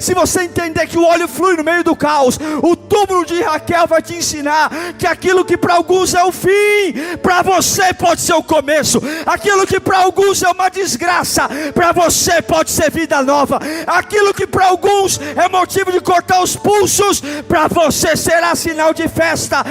Se você entender que o óleo flui no meio do caos, o túmulo de Raquel vai te ensinar que aquilo que para alguns é o fim, para você pode ser o começo. Aquilo que para alguns é uma desgraça, para você pode ser vida nova. Aquilo que para alguns é motivo de cortar os pulsos, para você será sinal de festa.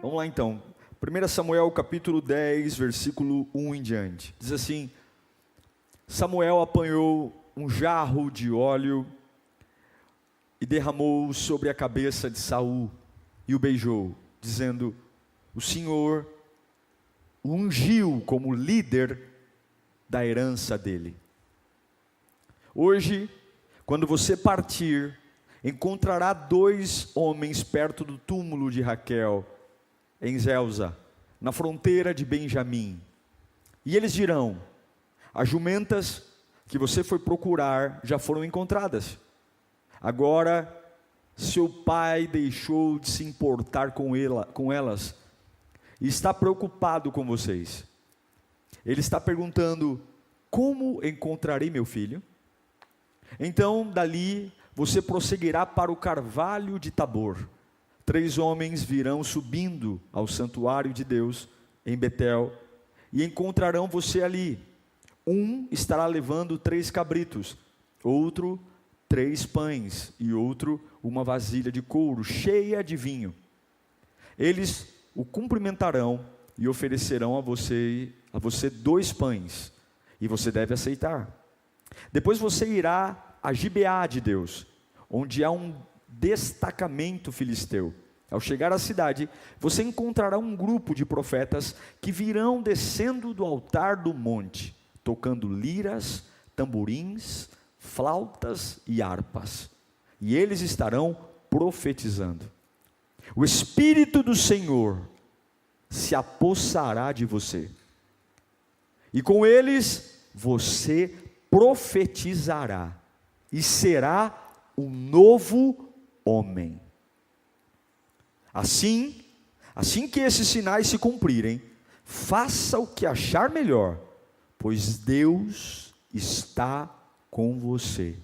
Vamos lá então, 1 Samuel capítulo 10, versículo 1 em diante. Diz assim: Samuel apanhou um jarro de óleo e derramou sobre a cabeça de Saul e o beijou, dizendo: o Senhor o ungiu como líder da herança dele. Hoje, quando você partir, encontrará 2 homens perto do túmulo de Raquel, em Zelza, na fronteira de Benjamim. E eles dirão: as jumentas que você foi procurar já foram encontradas. Agora, seu pai deixou de se importar com elas e está preocupado com vocês. Ele está perguntando: como encontrarei meu filho? Então, dali, você prosseguirá para o carvalho de Tabor. 3 homens virão subindo ao santuário de Deus em Betel e encontrarão você ali. Um estará levando 3 cabritos, outro 3 pães e outro uma vasilha de couro cheia de vinho. Eles o cumprimentarão e oferecerão a você 2 pães, e você deve aceitar. Depois você irá a Gibeá de Deus, onde há um destacamento filisteu. Ao chegar à cidade, você encontrará um grupo de profetas que virão descendo do altar do monte, tocando liras, tamborins, flautas e harpas, e eles estarão profetizando. O Espírito do Senhor se apossará de você, e com eles você profetizará, e será um novo homem. Assim que esses sinais se cumprirem, faça o que achar melhor, pois Deus está com você.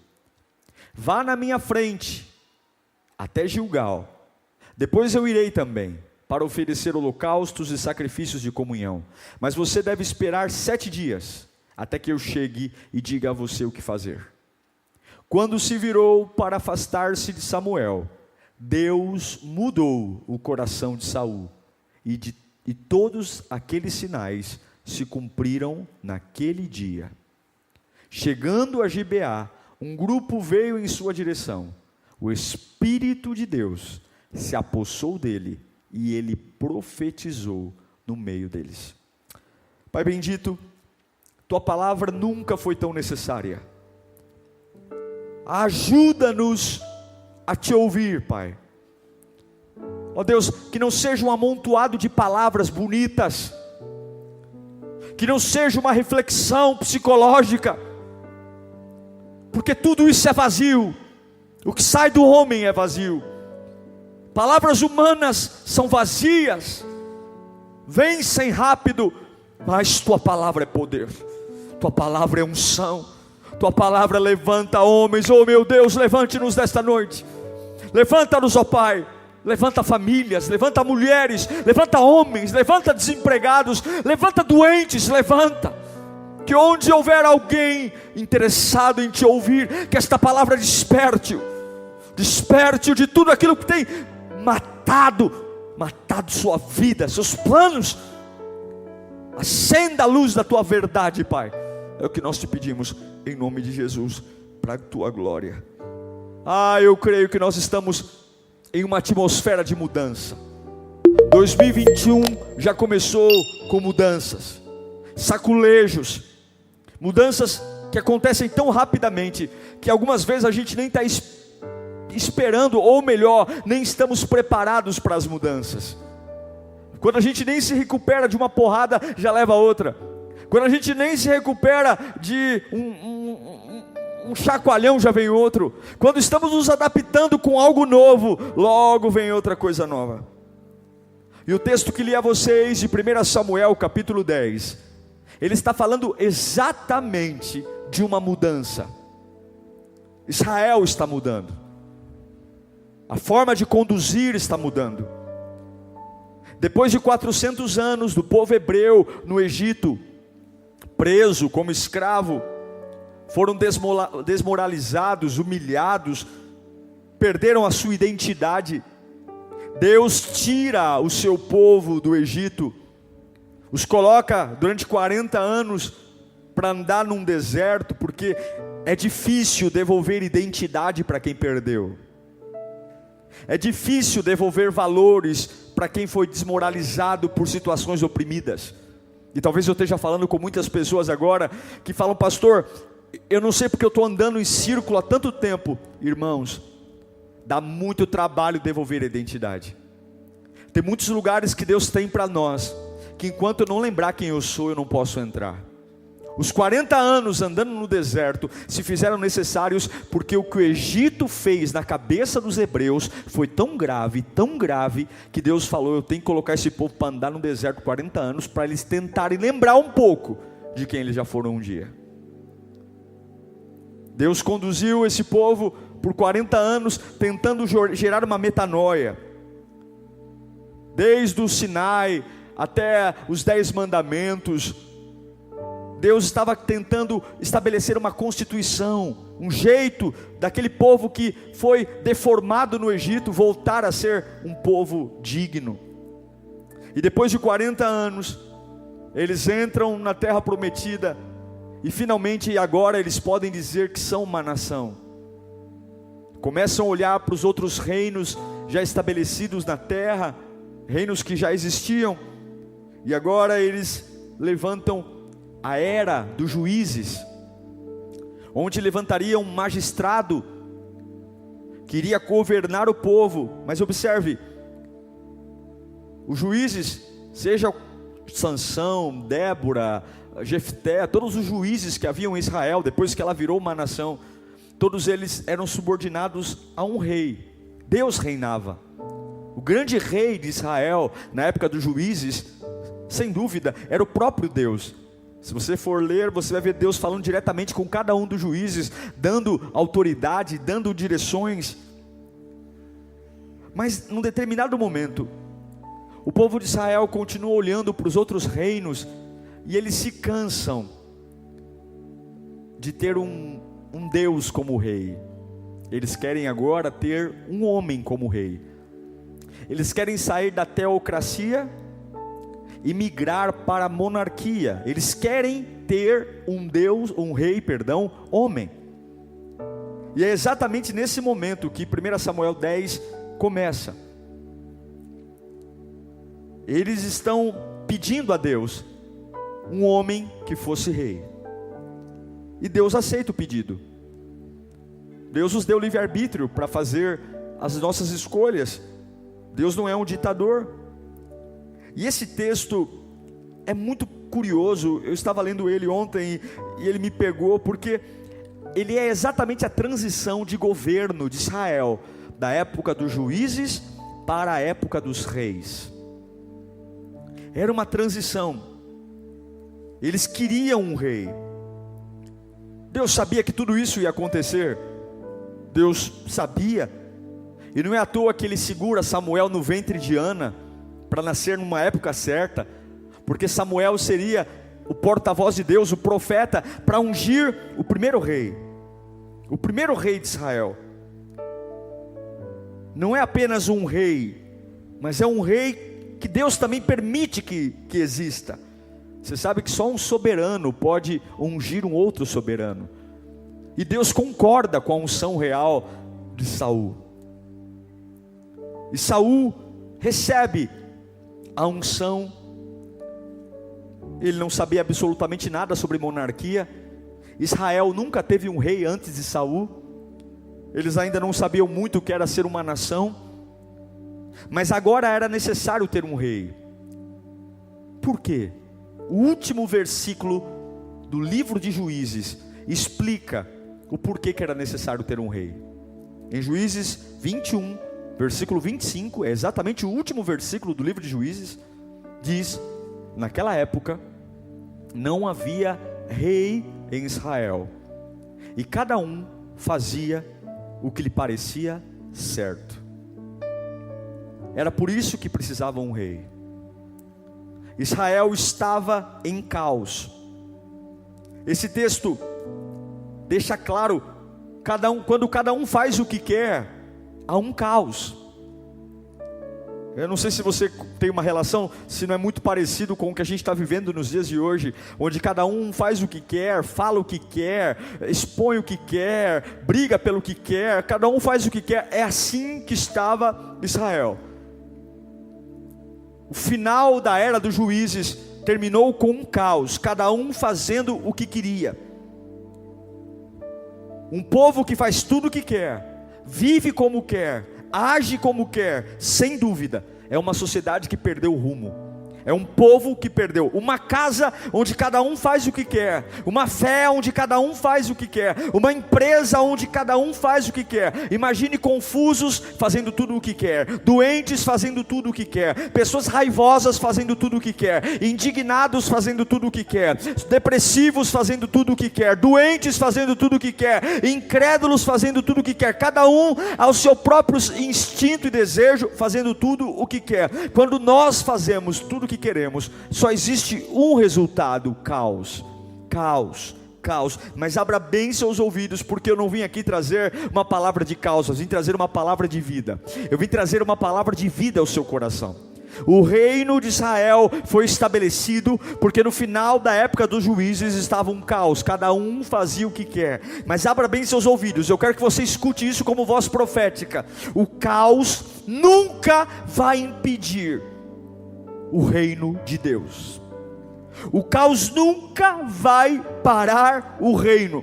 Vá na minha frente até Gilgal. Depois eu irei também para oferecer holocaustos e sacrifícios de comunhão. Mas você deve esperar 7 dias até que eu chegue e diga a você o que fazer. Quando se virou para afastar-se de Samuel, Deus mudou o coração de Saul, e todos aqueles sinais se cumpriram naquele dia. Chegando a Gibeá, um grupo veio em sua direção. O Espírito de Deus se apossou dele, e ele profetizou no meio deles. Pai bendito, tua palavra nunca foi tão necessária. Ajuda-nos a te ouvir, Pai. Ó Deus, que não seja um amontoado de palavras bonitas, que não seja uma reflexão psicológica, porque tudo isso é vazio. O que sai do homem é vazio. Palavras humanas são vazias, vencem rápido, mas tua palavra é poder, tua palavra é unção, tua palavra levanta homens. Oh meu Deus, levante-nos desta noite, levanta-nos, ó Pai, levanta famílias, levanta mulheres, levanta homens, levanta desempregados, levanta doentes, levanta, que onde houver alguém interessado em te ouvir, que esta palavra desperte-o de tudo aquilo que tem matado sua vida, seus planos. Acenda a luz da tua verdade, Pai, é o que nós te pedimos, em nome de Jesus, para a tua glória. Eu creio que nós estamos em uma atmosfera de mudança. 2021 já começou com mudanças, saculejos, mudanças que acontecem tão rapidamente, que algumas vezes a gente nem está esperando, ou melhor, nem estamos preparados para as mudanças. Quando a gente nem se recupera de uma porrada, já leva outra. Quando a gente nem se recupera de um chacoalhão, já vem outro. Quando estamos nos adaptando com algo novo, logo vem outra coisa nova. E o texto que li a vocês de 1 Samuel capítulo 10, ele está falando exatamente de uma mudança. Israel está mudando, a forma de conduzir está mudando. Depois de 400 anos do povo hebreu no Egito, preso como escravo, foram desmoralizados, humilhados, perderam a sua identidade. Deus tira o seu povo do Egito, os coloca durante 40 anos para andar num deserto, porque é difícil devolver identidade para quem perdeu. É difícil devolver valores para quem foi desmoralizado por situações oprimidas. E talvez eu esteja falando com muitas pessoas agora que falam: pastor, eu não sei porque eu estou andando em círculo há tanto tempo. Irmãos, dá muito trabalho devolver a identidade. Tem muitos lugares que Deus tem para nós, que enquanto eu não lembrar quem eu sou, eu não posso entrar. Os 40 anos andando no deserto se fizeram necessários, porque o que o Egito fez na cabeça dos hebreus foi tão grave, que Deus falou: eu tenho que colocar esse povo para andar no deserto 40 anos, para eles tentarem lembrar um pouco de quem eles já foram um dia. Deus conduziu esse povo por 40 anos, tentando gerar uma metanoia, desde o Sinai até os 10 mandamentos. Deus estava tentando estabelecer uma constituição, um jeito daquele povo que foi deformado no Egito voltar a ser um povo digno. E depois de 40 anos, eles entram na terra prometida, e finalmente agora eles podem dizer que são uma nação. Começam a olhar para os outros reinos já estabelecidos na terra, reinos que já existiam, e agora eles levantam a era dos juízes, onde levantaria um magistrado que iria governar o povo. Mas observe, os juízes, seja Sansão, Débora, Jefté, todos os juízes que haviam em Israel, depois que ela virou uma nação, todos eles eram subordinados a um rei. Deus reinava. O grande rei de Israel, na época dos juízes, sem dúvida, era o próprio Deus. Se você for ler, você vai ver Deus falando diretamente com cada um dos juízes, dando autoridade, dando direções. Mas num determinado momento, o povo de Israel continua olhando para os outros reinos, e eles se cansam de ter um Deus como rei. Eles querem agora ter um homem como rei. Eles querem sair da teocracia e migrar para a monarquia. Eles querem ter um rei, homem. E é exatamente nesse momento que 1 Samuel 10 começa. Eles estão pedindo a Deus um homem que fosse rei, e Deus aceita o pedido. Deus nos deu livre-arbítrio para fazer as nossas escolhas. Deus não é um ditador. E esse texto é muito curioso. Eu estava lendo ele ontem e ele me pegou, porque ele é exatamente a transição de governo de Israel, da época dos juízes para a época dos reis. Era uma transição. Eles queriam um rei. Deus sabia que tudo isso ia acontecer. Deus sabia. E não é à toa que ele segura Samuel no ventre de Ana, para nascer numa época certa, porque Samuel seria o porta-voz de Deus, o profeta, para ungir o primeiro rei de Israel. Não é apenas um rei, mas é um rei que Deus também permite que exista. Você sabe que só um soberano pode ungir um outro soberano, e Deus concorda com a unção real de Saul. E Saul recebe a unção. Ele não sabia absolutamente nada sobre monarquia. Israel nunca teve um rei antes de Saul. Eles ainda não sabiam muito o que era ser uma nação. Mas agora era necessário ter um rei. Por quê? O último versículo do livro de Juízes explica o porquê que era necessário ter um rei. Em Juízes 21, versículo 25, é exatamente o último versículo do livro de Juízes, diz: naquela época não havia rei em Israel, e cada um fazia o que lhe parecia certo. Era por isso que precisava um rei. Israel estava em caos. Esse texto deixa claro, quando cada um faz o que quer, há um caos. Eu não sei se você tem uma relação, se não é muito parecido com o que a gente está vivendo nos dias de hoje, onde cada um faz o que quer, fala o que quer, expõe o que quer, briga pelo que quer, cada um faz o que quer. É assim que estava Israel. O final da era dos juízes terminou com um caos, cada um fazendo o que queria. Um povo que faz tudo o que quer, vive como quer, age como quer, sem dúvida, é uma sociedade que perdeu o rumo. É um povo que perdeu. Uma casa onde cada um faz o que quer. Uma fé onde cada um faz o que quer. Uma empresa onde cada um faz o que quer. Imagine confusos fazendo tudo o que quer. Doentes fazendo tudo o que quer. Pessoas raivosas fazendo tudo o que quer. Indignados fazendo tudo o que quer. Depressivos fazendo tudo o que quer. Doentes fazendo tudo o que quer. Incrédulos fazendo tudo o que quer. Cada um ao seu próprio instinto e desejo fazendo tudo o que quer. Quando nós fazemos tudo o que queremos, só existe um resultado: caos, caos, caos. Mas abra bem seus ouvidos, porque eu não vim aqui trazer uma palavra de caos, eu vim trazer uma palavra de vida. Eu vim trazer uma palavra de vida ao seu coração. O reino de Israel foi estabelecido porque no final da época dos juízes estava um caos, cada um fazia o que quer. Mas abra bem seus ouvidos, eu quero que você escute isso como voz profética. O caos nunca vai impedir o reino de Deus. O caos nunca vai parar o reino.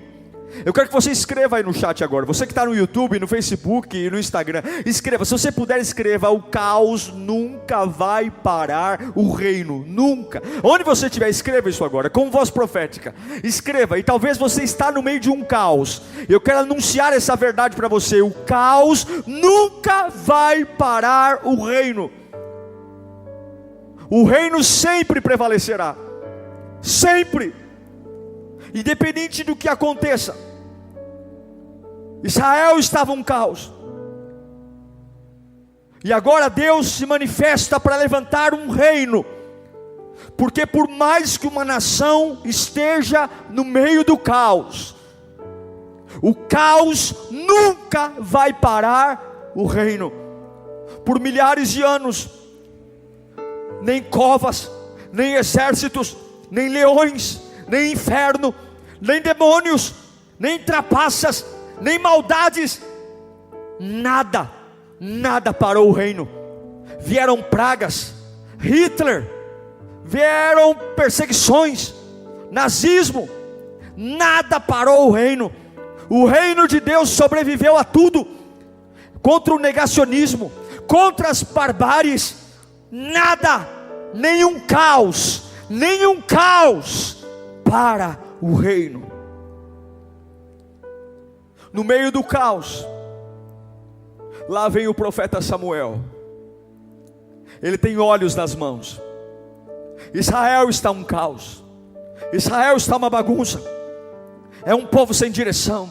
Eu quero que você escreva aí no chat agora. Você que está no YouTube, no Facebook e no Instagram, escreva. Se você puder, escreva: o caos nunca vai parar o reino. Nunca. Onde você estiver, escreva isso agora, com voz profética. Escreva. E talvez você está no meio de um caos. Eu quero anunciar essa verdade para você: o caos nunca vai parar o reino. O reino sempre prevalecerá, sempre, independente do que aconteça. Israel estava um caos, e agora Deus se manifesta para levantar um reino, porque por mais que uma nação esteja no meio do caos, o caos nunca vai parar o reino. Por milhares de anos, nem covas, nem exércitos, nem leões, nem inferno, nem demônios, nem trapaças, nem maldades, nada parou o reino. Vieram pragas, Hitler, vieram perseguições, nazismo, nada parou o reino. O reino de Deus sobreviveu a tudo. Contra o negacionismo, contra as barbáries, nada, nenhum caos para o reino. No meio do caos, lá vem o profeta Samuel. Ele tem olhos nas mãos. Israel está um caos, Israel está uma bagunça, é um povo sem direção,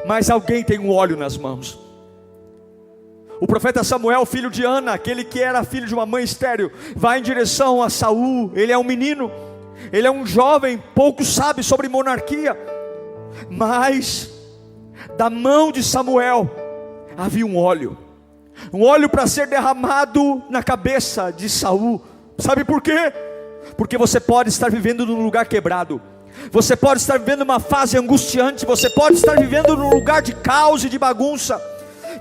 mas alguém tem um óleo nas mãos. O profeta Samuel, filho de Ana, aquele que era filho de uma mãe estéril, vai em direção a Saul. Ele é um menino, ele é um jovem, pouco sabe sobre monarquia, mas da mão de Samuel havia um óleo para ser derramado na cabeça de Saul. Sabe por quê? Porque você pode estar vivendo num lugar quebrado, você pode estar vivendo uma fase angustiante, você pode estar vivendo num lugar de caos e de bagunça,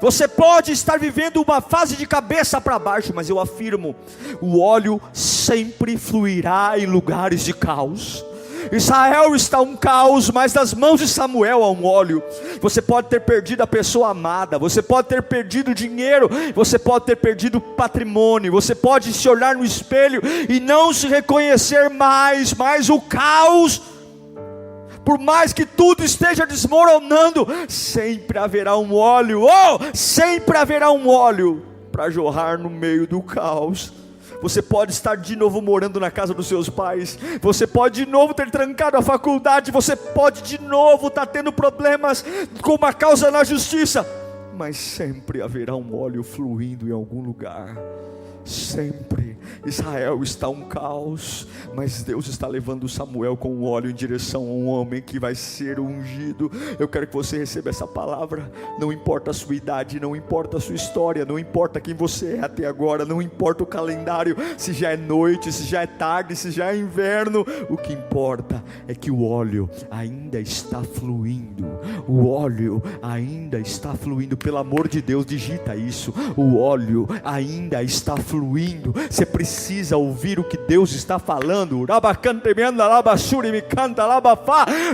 você pode estar vivendo uma fase de cabeça para baixo, mas eu afirmo, o óleo sempre fluirá em lugares de caos. Israel está um caos, mas nas mãos de Samuel há um óleo. Você pode ter perdido a pessoa amada, você pode ter perdido dinheiro, você pode ter perdido patrimônio, você pode se olhar no espelho e não se reconhecer mais, mas o caos por mais que tudo esteja desmoronando, sempre haverá um óleo, sempre haverá um óleo para jorrar no meio do caos. Você pode estar de novo morando na casa dos seus pais, você pode de novo ter trancado a faculdade, você pode de novo estar tendo problemas com uma causa na justiça, mas sempre haverá um óleo fluindo em algum lugar. Sempre. Israel está um caos, mas Deus está levando Samuel com o óleo em direção a um homem que vai ser ungido. Eu quero que você receba essa palavra. Não importa a sua idade, não importa a sua história, não importa quem você é até agora, não importa o calendário, se já é noite, se já é tarde, se já é inverno, o que importa é que o óleo ainda está fluindo. O óleo ainda está fluindo. Pelo amor de Deus, digita isso. O óleo ainda está fluindo. Você precisa ouvir o que Deus está falando.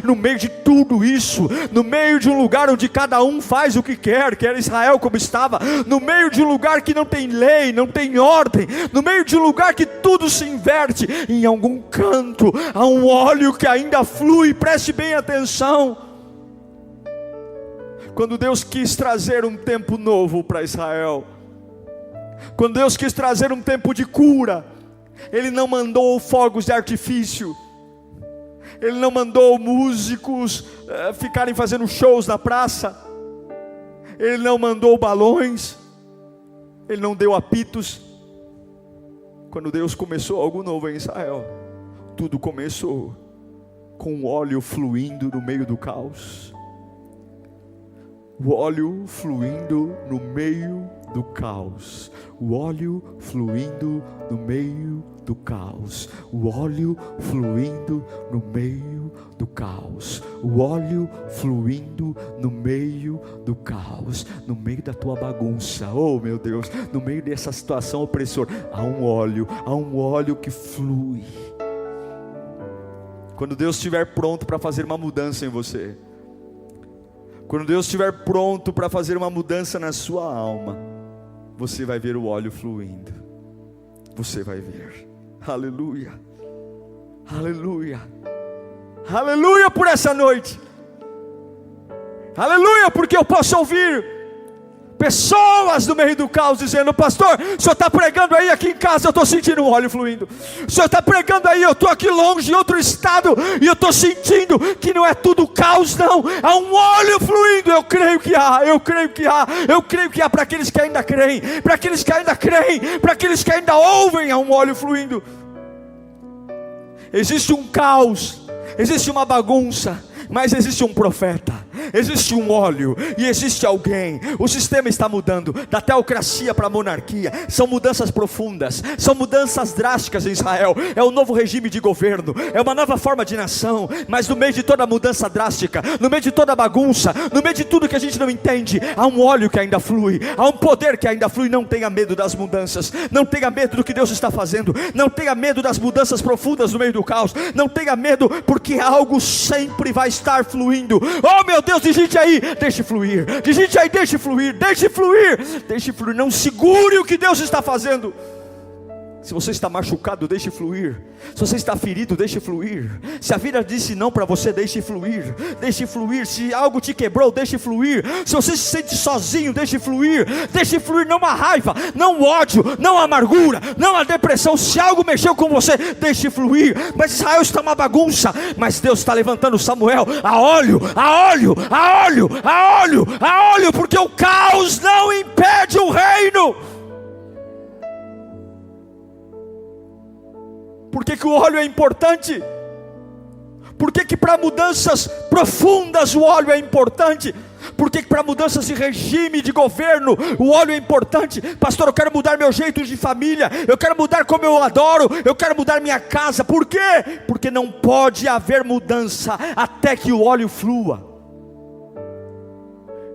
No meio de tudo isso, no meio de um lugar onde cada um faz o que quer, que era Israel como estava, no meio de um lugar que não tem lei, não tem ordem, no meio de um lugar que tudo se inverte, em algum canto há um óleo que ainda flui. Preste bem atenção. Quando Deus quis trazer um tempo novo para Israel, quando Deus quis trazer um tempo de cura, Ele não mandou fogos de artifício, Ele não mandou músicos ficarem fazendo shows na praça, Ele não mandou balões, Ele não deu apitos. Quando Deus começou algo novo em Israel, tudo começou com o óleo fluindo no meio do caos. O óleo fluindo no meio do caos. O óleo fluindo no meio do caos. O óleo fluindo no meio do caos. O óleo fluindo no meio do caos. No meio da tua bagunça, oh meu Deus, no meio dessa situação opressora, há um óleo que flui. Quando Deus estiver pronto para fazer uma mudança em você, quando Deus estiver pronto para fazer uma mudança na sua alma, você vai ver o óleo fluindo. Você vai ver. Aleluia. Aleluia. Aleluia por essa noite. Aleluia, porque eu posso ouvir pessoas no meio do caos dizendo: pastor, o senhor está pregando aí, aqui em casa eu estou sentindo um óleo fluindo. O senhor está pregando aí, eu estou aqui longe em outro estado e eu estou sentindo que não é tudo caos não, há um óleo fluindo. Eu creio que há para aqueles que ainda creem, para aqueles que ainda creem, para aqueles que ainda ouvem, há um óleo fluindo. Existe um caos, existe uma bagunça, mas existe um profeta, existe um óleo e existe alguém. O sistema está mudando, da teocracia para a monarquia. São mudanças profundas, são mudanças drásticas em Israel. É um novo regime de governo, é uma nova forma de nação. Mas no meio de toda a mudança drástica, no meio de toda a bagunça, no meio de tudo que a gente não entende, há um óleo que ainda flui, há um poder que ainda flui. Não tenha medo das mudanças, não tenha medo do que Deus está fazendo, não tenha medo das mudanças profundas no meio do caos, não tenha medo, porque algo sempre vai estar fluindo. Oh meu Deus, digite aí, deixe fluir. Digite aí, deixe fluir, deixe fluir, deixe fluir. Não segure o que Deus está fazendo. Se você está machucado, deixe fluir. Se você está ferido, deixe fluir. Se a vida disse não para você, deixe fluir. Deixe fluir. Se algo te quebrou, deixe fluir. Se você se sente sozinho, deixe fluir. Deixe fluir, não a raiva, não o ódio, não a amargura, não a depressão. Se algo mexeu com você, deixe fluir. Mas Israel está uma bagunça, mas Deus está levantando Samuel a óleo, a óleo, a óleo, a óleo, a óleo, porque o caos não impede o reino. Por que o óleo é importante? Por que para mudanças profundas o óleo é importante? Por que para mudanças de regime, de governo, o óleo é importante? Pastor, eu quero mudar meu jeito de família, eu quero mudar como eu adoro, eu quero mudar minha casa. Por quê? Porque não pode haver mudança até que o óleo flua.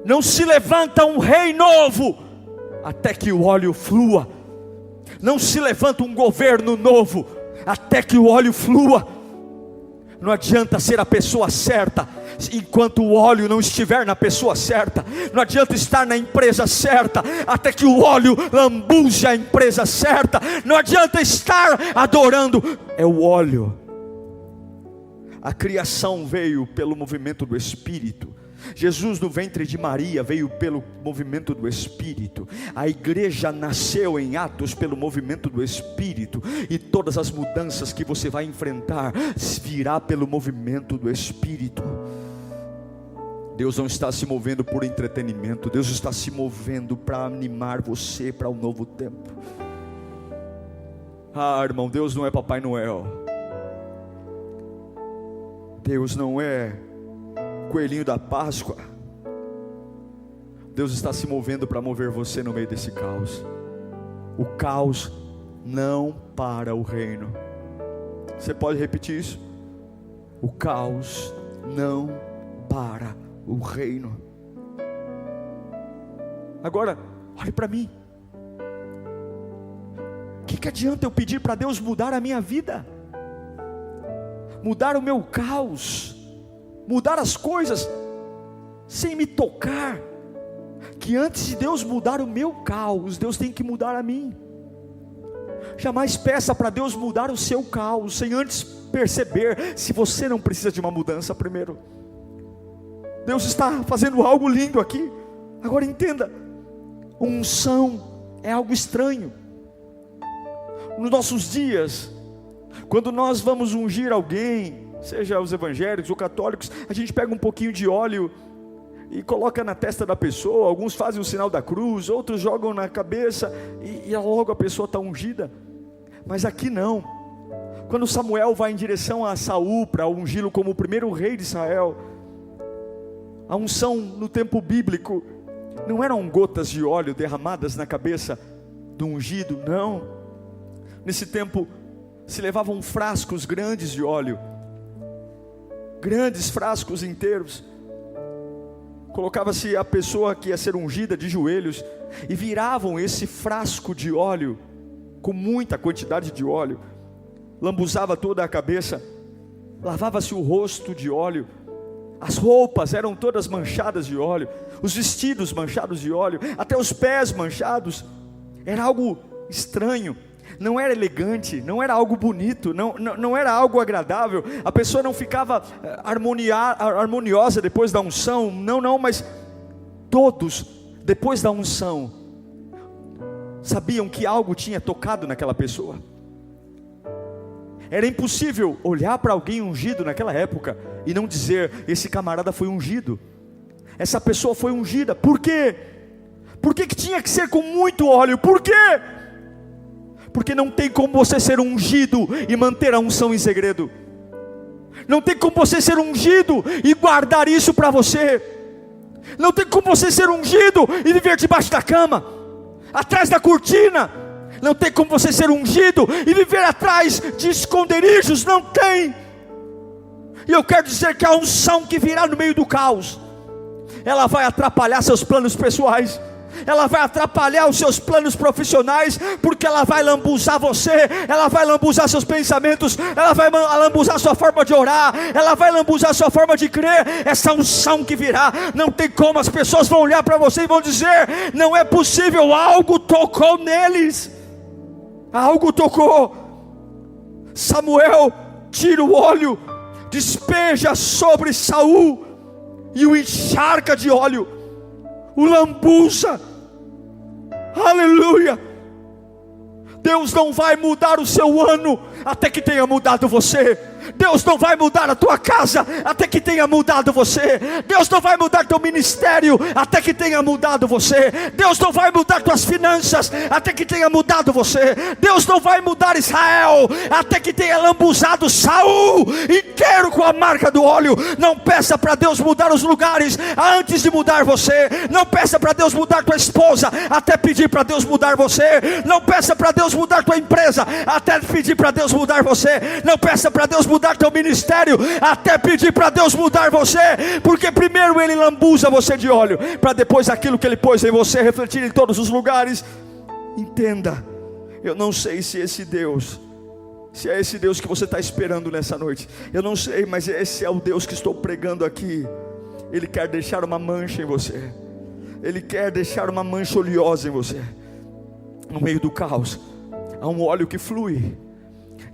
Não se levanta um rei novo até que o óleo flua. Não se levanta um governo novo até que o óleo flua. Não adianta ser a pessoa certa enquanto o óleo não estiver na pessoa certa. Não adianta estar na empresa certa até que o óleo lambuze a empresa certa. Não adianta estar adorando, é o óleo. A criação veio pelo movimento do Espírito. Jesus no ventre de Maria veio pelo movimento do Espírito. A igreja nasceu em Atos pelo movimento do Espírito. E todas as mudanças que você vai enfrentar virá pelo movimento do Espírito. Deus não está se movendo por entretenimento. Deus está se movendo para animar você para um novo tempo. Ah, irmão, Deus não é Papai Noel. Deus não é coelhinho da Páscoa. Deus está se movendo para mover você no meio desse caos. O caos não para o reino. Você pode repetir isso? O caos não para o reino. Agora, olhe para mim. O que adianta eu pedir para Deus mudar a minha vida? Mudar o meu caos, mudar as coisas, sem me tocar, que antes de Deus mudar o meu caos, Deus tem que mudar a mim. Jamais peça para Deus mudar o seu caos, sem antes perceber se você não precisa de uma mudança primeiro. Deus está fazendo algo lindo aqui. Agora entenda, unção é algo estranho. Nos nossos dias, quando nós vamos ungir alguém, seja os evangélicos ou católicos, a gente pega um pouquinho de óleo e coloca na testa da pessoa. Alguns fazem o sinal da cruz, outros jogam na cabeça e logo a pessoa está ungida. Mas aqui não. Quando Samuel vai em direção a Saul para ungí-lo como o primeiro rei de Israel, a unção no tempo bíblico não eram gotas de óleo derramadas na cabeça do ungido, não. Nesse tempo se levavam frascos grandes de óleo, grandes frascos inteiros. Colocava-se a pessoa que ia ser ungida de joelhos e viravam esse frasco de óleo, com muita quantidade de óleo, lambuzava toda a cabeça, lavava-se o rosto de óleo, as roupas eram todas manchadas de óleo, os vestidos manchados de óleo, até os pés manchados. Era algo estranho. Não era elegante, não era algo bonito, não era algo agradável. A pessoa não ficava harmoniosa depois da unção. Não, mas todos, depois da unção, sabiam que algo tinha tocado naquela pessoa. Era impossível olhar para alguém ungido naquela época e não dizer: esse camarada foi ungido, essa pessoa foi ungida. Por quê? Por que tinha que ser com muito óleo? Por quê? Porque não tem como você ser ungido e manter a unção em segredo. Não tem como você ser ungido e guardar isso para você. Não tem como você ser ungido e viver debaixo da cama, atrás da cortina. Não tem como você ser ungido e viver atrás de esconderijos. Não tem. E eu quero dizer que a unção que virá no meio do caos, ela vai atrapalhar seus planos pessoais, ela vai atrapalhar os seus planos profissionais, porque ela vai lambuzar você, ela vai lambuzar seus pensamentos, ela vai lambuzar sua forma de orar, ela vai lambuzar sua forma de crer. Essa unção que virá, não tem como, as pessoas vão olhar para você e vão dizer: não é possível, algo tocou neles, algo tocou. Samuel tira o óleo, despeja sobre Saul e o encharca de óleo, o lambuza. Aleluia. Deus não vai mudar o seu ano até que tenha mudado você. Deus não vai mudar a tua casa até que tenha mudado você. Deus não vai mudar teu ministério até que tenha mudado você. Deus não vai mudar tuas finanças até que tenha mudado você. Deus não vai mudar Israel até que tenha lambuzado Saul inteiro com a marca do óleo. Não peça para Deus mudar os lugares antes de mudar você. Não peça para Deus mudar tua esposa até pedir para Deus mudar você. Não peça para Deus mudar tua empresa até pedir para Deus mudar você. Não peça para Deus mudar teu ministério até pedir para Deus mudar você, porque primeiro Ele lambuza você de óleo, para depois aquilo que Ele pôs em você refletir em todos os lugares. Entenda, eu não sei se é esse Deus que você está esperando nessa noite, eu não sei, mas esse é o Deus que estou pregando aqui. Ele quer deixar uma mancha em você, Ele quer deixar uma mancha oleosa em você. No meio do caos há um óleo que flui,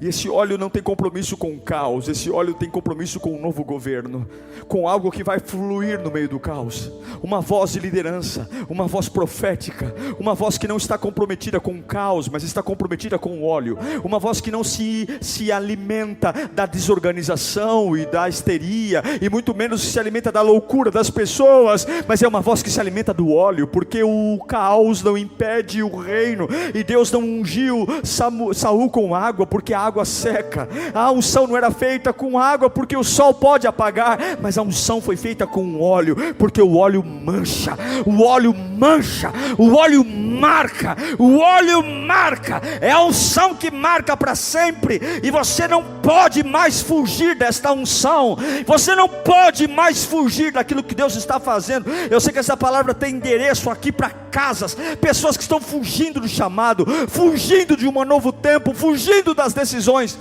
E esse óleo não tem compromisso com o caos, esse óleo tem compromisso com um novo governo, com algo que vai fluir no meio do caos, uma voz de liderança, uma voz profética, uma voz que não está comprometida com o caos, mas está comprometida com o óleo, uma voz que não se alimenta da desorganização e da histeria, e muito menos se alimenta da loucura das pessoas, mas é uma voz que se alimenta do óleo, porque o caos não impede o reino, e Deus não ungiu Saul com água, porque a água seca. A unção não era feita com água, porque o sol pode apagar, mas a unção foi feita com óleo, porque o óleo mancha, o óleo mancha, o óleo marca, o óleo marca, é a unção que marca para sempre, e você não pode mais fugir desta unção, você não pode mais fugir daquilo que Deus está fazendo. Eu sei que essa palavra tem endereço aqui para casas, pessoas que estão fugindo do chamado, fugindo de um novo tempo, fugindo das decisões.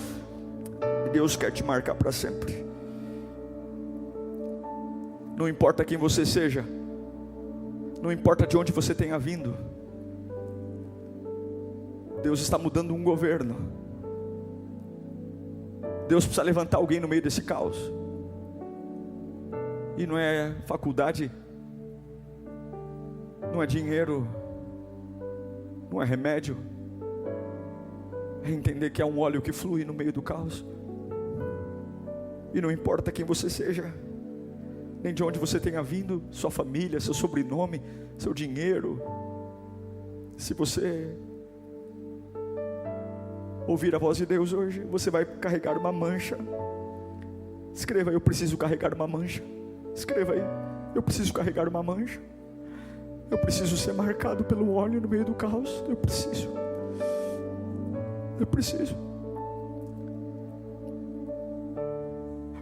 Deus quer te marcar para sempre. Não importa quem você seja, não importa de onde você tenha vindo, Deus está mudando um governo. Deus precisa levantar alguém no meio desse caos, e não é faculdade, não é dinheiro, não é remédio, é entender que é um óleo que flui no meio do caos. E não importa quem você seja, nem de onde você tenha vindo, sua família, seu sobrenome, seu dinheiro, se você ouvir a voz de Deus hoje, você vai carregar uma mancha. Escreva aí: eu preciso carregar uma mancha. Escreva aí: eu preciso carregar uma mancha. Eu preciso ser marcado pelo óleo no meio do caos. Eu preciso.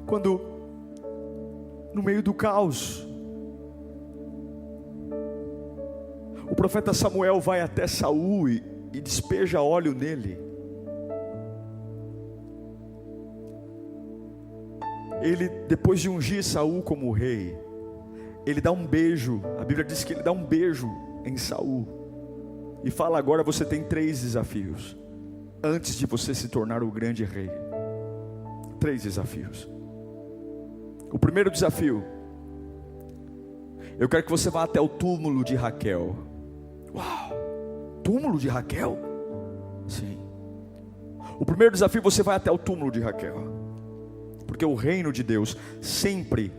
Quando no meio do caos, o profeta Samuel vai até Saul e despeja óleo nele. Ele, depois de ungir Saul como rei, ele dá um beijo. A Bíblia diz que ele dá um beijo em Saul e fala: agora você tem 3 desafios antes de você se tornar o grande rei. 3 desafios. O primeiro desafio: eu quero que você vá até o túmulo de Raquel. Uau! Túmulo de Raquel? Sim. O primeiro desafio: você vai até o túmulo de Raquel, porque o reino de Deus sempre,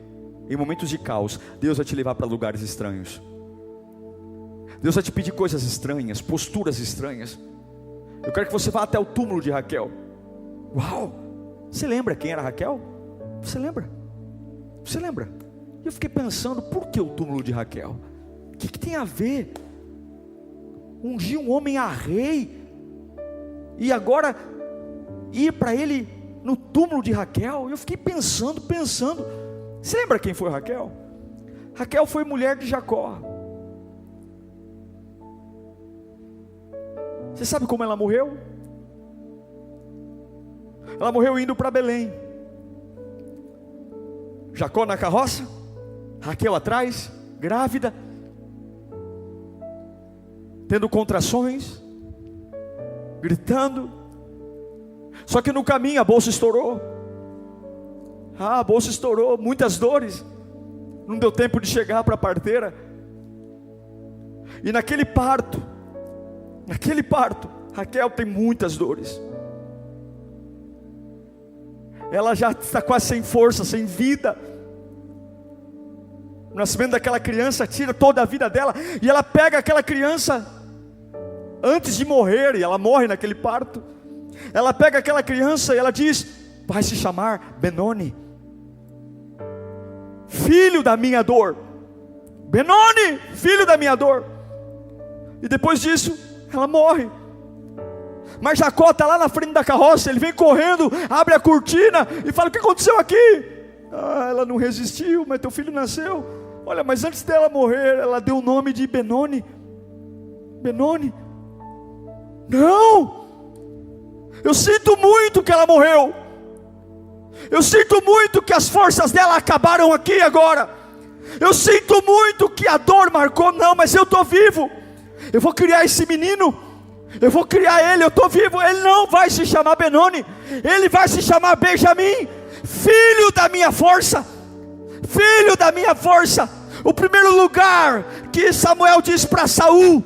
em momentos de caos, Deus vai te levar para lugares estranhos. Deus vai te pedir coisas estranhas, posturas estranhas. Eu quero que você vá até o túmulo de Raquel. Uau! Você lembra quem era Raquel? Você lembra? Você lembra? E eu fiquei pensando: por que o túmulo de Raquel? O que tem a ver ungir um homem a rei e agora ir para ele no túmulo de Raquel? Eu fiquei pensando. Você lembra quem foi Raquel? Raquel foi mulher de Jacó. Você sabe como ela morreu? Ela morreu indo para Belém. Jacó na carroça, Raquel atrás, grávida, tendo contrações, gritando. Só que no caminho a bolsa estourou. A bolsa estourou, muitas dores. Não deu tempo de chegar para a parteira. E naquele parto, Raquel tem muitas dores. Ela já está quase sem força, sem vida. O nascimento daquela criança tira toda a vida dela. E ela pega aquela criança antes de morrer, e ela morre naquele parto. Ela pega aquela criança e ela diz: vai se chamar Benoni, filho da minha dor. Benoni, filho da minha dor. E depois disso, ela morre. Mas Jacó está lá na frente da carroça. Ele vem correndo, abre a cortina e fala: o que aconteceu aqui? Ela não resistiu, mas teu filho nasceu. Olha, mas antes dela morrer, ela deu o nome de Benoni. Benoni. Não! Eu sinto muito que ela morreu. Eu sinto muito que as forças dela acabaram aqui agora. Eu sinto muito que a dor marcou. Não, mas eu estou vivo. Eu vou criar esse menino. Eu vou criar ele, eu estou vivo. Ele não vai se chamar Benoni, ele vai se chamar Benjamim, filho da minha força. Filho da minha força. O primeiro lugar que Samuel diz para Saul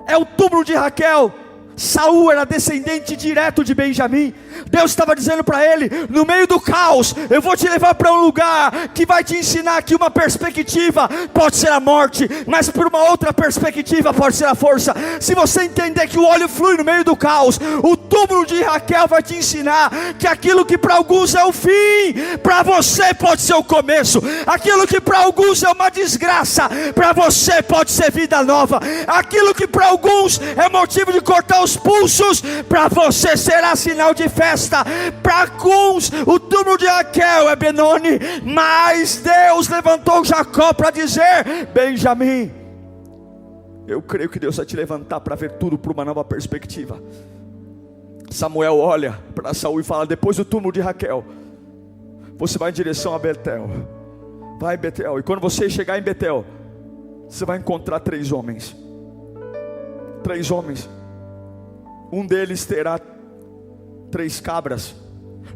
é o túmulo de Raquel. Saul era descendente direto de Benjamim. Deus estava dizendo para ele: no meio do caos, eu vou te levar para um lugar que vai te ensinar que uma perspectiva pode ser a morte, mas por uma outra perspectiva pode ser a força. Se você entender que o óleo flui no meio do caos, o túmulo de Raquel vai te ensinar que aquilo que para alguns é o fim, para você pode ser o começo. Aquilo que para alguns é uma desgraça, para você pode ser vida nova. Aquilo que para alguns é motivo de cortar os pulsos, para você será sinal de festa. Para alguns o túmulo de Raquel é Benoni, mas Deus levantou Jacó para dizer: Benjamim. Eu creio que Deus vai te levantar para ver tudo por uma nova perspectiva. Samuel olha para Saul e fala: depois do túmulo de Raquel, você vai em direção a Betel. Vai em Betel, e quando você chegar em Betel, você vai encontrar 3 homens. 3 homens. Um deles terá 3 cabras,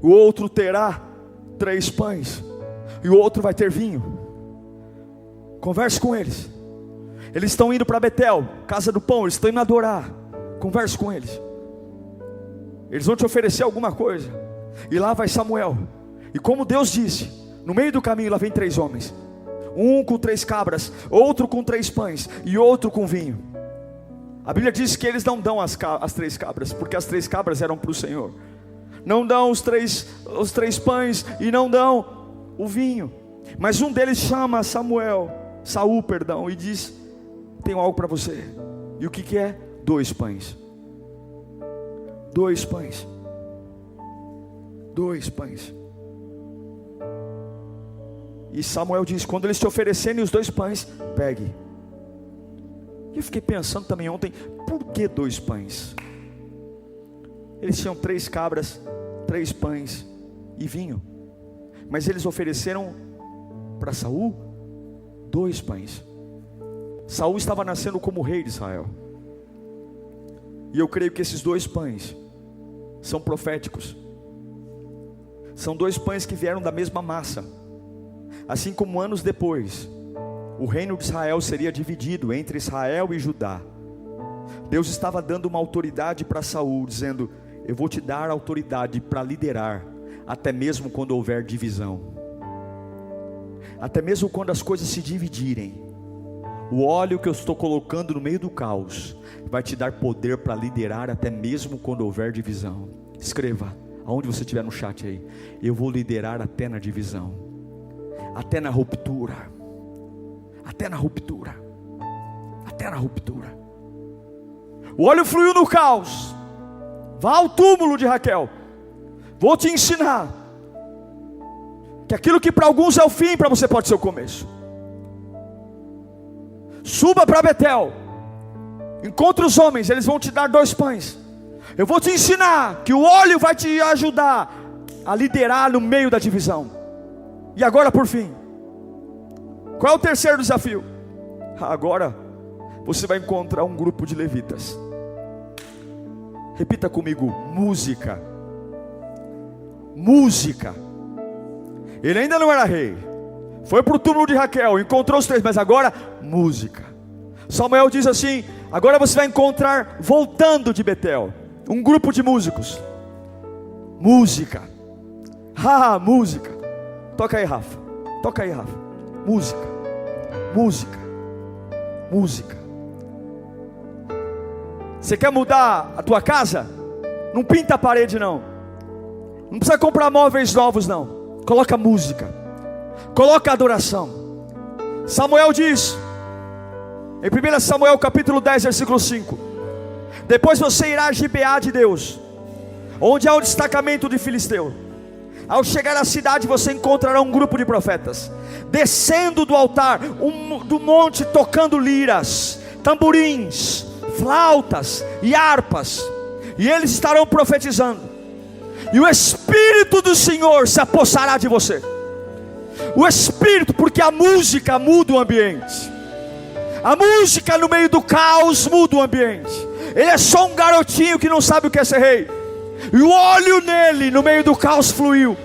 o outro terá 3 pães, e o outro vai ter vinho. Converse com eles. Eles estão indo para Betel, casa do pão, eles estão indo adorar. Converse com eles. Eles vão te oferecer alguma coisa. E lá vai Samuel. E como Deus disse, no meio do caminho lá vem 3 homens. Um com 3 cabras, outro com 3 pães, e outro com vinho. A Bíblia diz que eles não dão as 3 cabras, porque as 3 cabras eram para o Senhor. Não dão os três pães e não dão o vinho. Mas um deles chama Saul, e diz: tenho algo para você. E o que é? 2 pães. 2 pães. 2 pães. E Samuel diz: quando eles te oferecerem os 2 pães, pegue. E eu fiquei pensando também ontem, por que 2 pães? Eles tinham 3 cabras, 3 pães e vinho, mas eles ofereceram para Saul 2 pães. Saul estava nascendo como rei de Israel, e eu creio que esses 2 pães são proféticos. São 2 pães que vieram da mesma massa. Assim como anos depois o reino de Israel seria dividido entre Israel e Judá, Deus estava dando uma autoridade para Saul, dizendo: eu vou te dar autoridade para liderar, até mesmo quando houver divisão, até mesmo quando as coisas se dividirem. O óleo que eu estou colocando no meio do caos vai te dar poder para liderar, até mesmo quando houver divisão. Escreva, aonde você estiver no chat aí: eu vou liderar até na divisão, até na ruptura. Até na ruptura. Até na ruptura. O óleo fluiu no caos. Vá ao túmulo de Raquel. Vou te ensinar que aquilo que para alguns é o fim, para você pode ser o começo. Suba para Betel. Encontre os homens, eles vão te dar 2 pães. Eu vou te ensinar que o óleo vai te ajudar a liderar no meio da divisão. E agora por fim, qual é o terceiro desafio? Agora você vai encontrar um grupo de levitas. Repita comigo: música. Música. Ele ainda não era rei, foi para o túmulo de Raquel, encontrou os 3, mas agora música. Samuel diz assim: agora você vai encontrar, voltando de Betel, um grupo de músicos. Música. Música. Toca aí, Rafa. Toca aí, Rafa. Música. Música. Música. Você quer mudar a tua casa? Não pinta a parede não. Não precisa comprar móveis novos não. Coloca música. Coloca adoração. Samuel diz, em 1 Samuel capítulo 10 versículo 5: depois você irá a Gibeá de Deus, onde há um destacamento de filisteu. Ao chegar à cidade você encontrará um grupo de profetas descendo do altar, do monte, tocando liras, tamborins, flautas e harpas, e eles estarão profetizando, e o Espírito do Senhor se apossará de você. O Espírito, porque a música muda o ambiente. A música no meio do caos muda o ambiente. Ele é só um garotinho que não sabe o que é ser rei. E o óleo nele, no meio do caos, fluiu.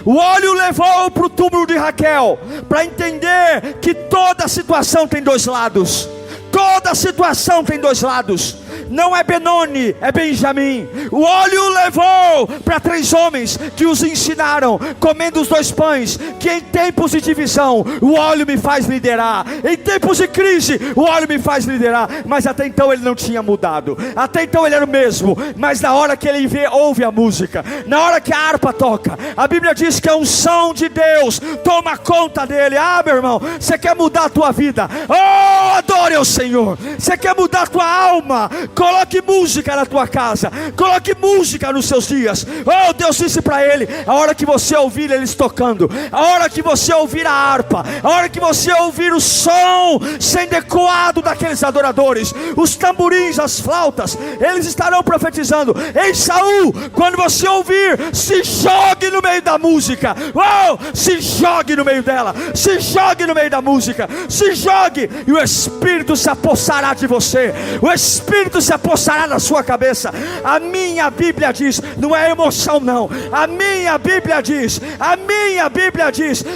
O óleo levou para o túmulo de Raquel, para entender que toda situação tem dois lados. Toda situação tem dois lados. Não é Benoni, é Benjamim. O óleo levou para 3 homens que os ensinaram, comendo os 2 pães, que em tempos de divisão o óleo me faz liderar, em tempos de crise o óleo me faz liderar. Mas até então ele não tinha mudado, até então ele era o mesmo. Mas na hora que ele ouve a música, na hora que a harpa toca, a Bíblia diz que a unção de Deus toma conta dele. Ah, meu irmão, você quer mudar a tua vida? Oh, adore ao Senhor. Você quer mudar a tua alma? Coloque música na tua casa, coloque música nos seus dias. Oh, Deus disse para ele: a hora que você ouvir eles tocando, a hora que você ouvir a harpa, a hora que você ouvir o som sendo ecoado daqueles adoradores, os tamborins, as flautas, eles estarão profetizando. Ei, Saul, quando você ouvir, se jogue no meio da música. Oh, se jogue no meio dela, se jogue no meio da música, se jogue, e o Espírito se apossará de você, o Espírito se apossará na sua cabeça. A minha Bíblia diz, não é emoção não, a minha Bíblia diz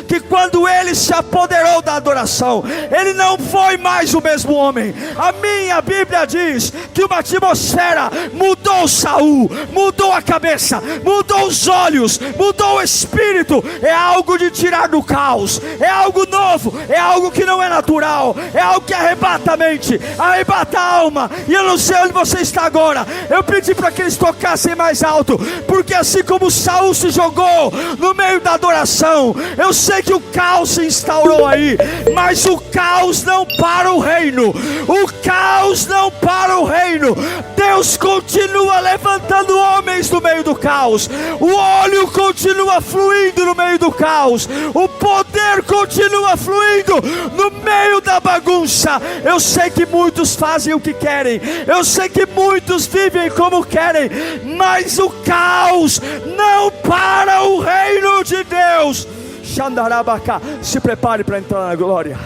que quando ele se apoderou da adoração, ele não foi mais o mesmo homem. A minha Bíblia diz que uma atmosfera mudou Saul, mudou a cabeça, mudou os olhos, mudou o espírito. É algo de tirar do caos, é algo novo, é algo que não é natural, é algo que arrebata a mente, arrebata a alma. E eu não sei onde você está agora. Eu pedi para que eles tocassem mais alto, porque assim como Saul se jogou no meio da adoração, eu sei que o caos se instaurou aí, mas o caos não para o reino, o caos não para o reino. Deus continua levantando homens no meio do caos, o óleo continua fluindo no meio do caos, o poder continua fluindo no meio da bagunça. Eu sei que muitos fazem o que querem, eu sei que muitos vivem como querem, mas o caos não para o reino de Deus. Xandarabacá, se prepare para entrar na glória,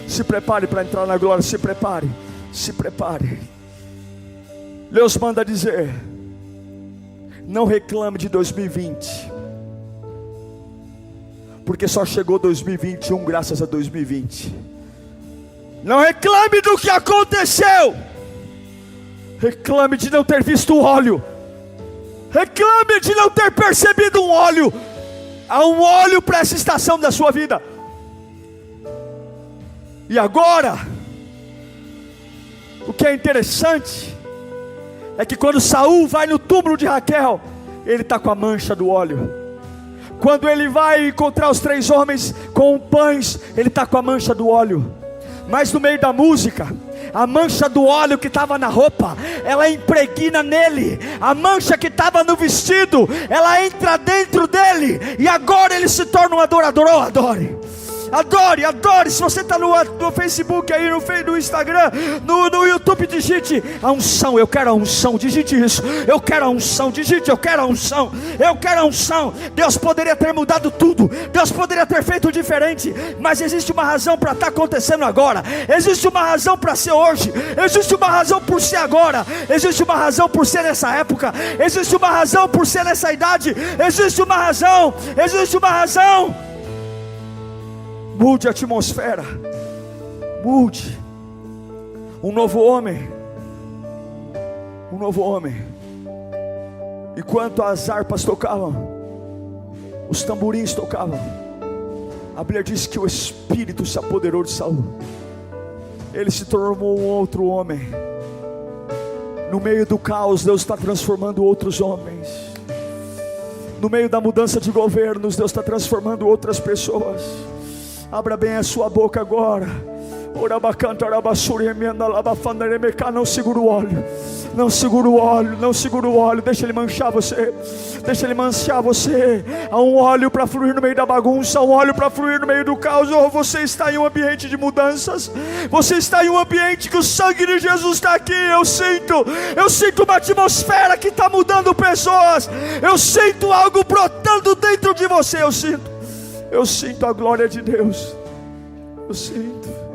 se prepare para entrar na glória, se prepare, se prepare. Deus manda dizer: não reclame de 2020, porque só chegou 2021 graças a 2020. Não reclame do que aconteceu, reclame de não ter visto o óleo, reclame de não ter percebido um óleo. Há um óleo para essa estação da sua vida. E agora, o que é interessante é que quando Saul vai no túmulo de Raquel, ele está com a mancha do óleo. Quando ele vai encontrar os 3 homens com pães, ele está com a mancha do óleo. Mas no meio da música, a mancha do óleo que estava na roupa, ela impregna nele. A mancha que estava no vestido, ela entra dentro dele. E agora ele se torna um adorador. Oh, adore, adore, adore. Se você está no Facebook aí, no Instagram, no YouTube, digite a unção. Eu quero a unção, digite isso. Eu quero a unção, digite, eu quero a unção, eu quero a unção. Deus poderia ter mudado tudo, Deus poderia ter feito diferente, mas existe uma razão para estar acontecendo agora, existe uma razão para ser hoje, existe uma razão por ser agora, existe uma razão por ser nessa época, existe uma razão por ser nessa idade, existe uma razão, existe uma razão. Mude a atmosfera, mude. Um novo homem, um novo homem. Enquanto as harpas tocavam, os tamborins tocavam, a Bíblia diz que o Espírito se apoderou de Saul. Ele se tornou um outro homem. No meio do caos, Deus está transformando outros homens. No meio da mudança de governos, Deus está transformando outras pessoas. Abra bem a sua boca agora. Não segura o óleo, não segura o óleo, não segura o óleo. Deixa ele manchar você, deixa ele manchar você. Há um óleo para fluir no meio da bagunça, há um óleo para fluir no meio do caos. Oh, você está em um ambiente de mudanças, você está em um ambiente que o sangue de Jesus está aqui. Eu sinto uma atmosfera que está mudando pessoas. Eu sinto algo brotando dentro de você. Eu sinto a glória de Deus. Eu sinto.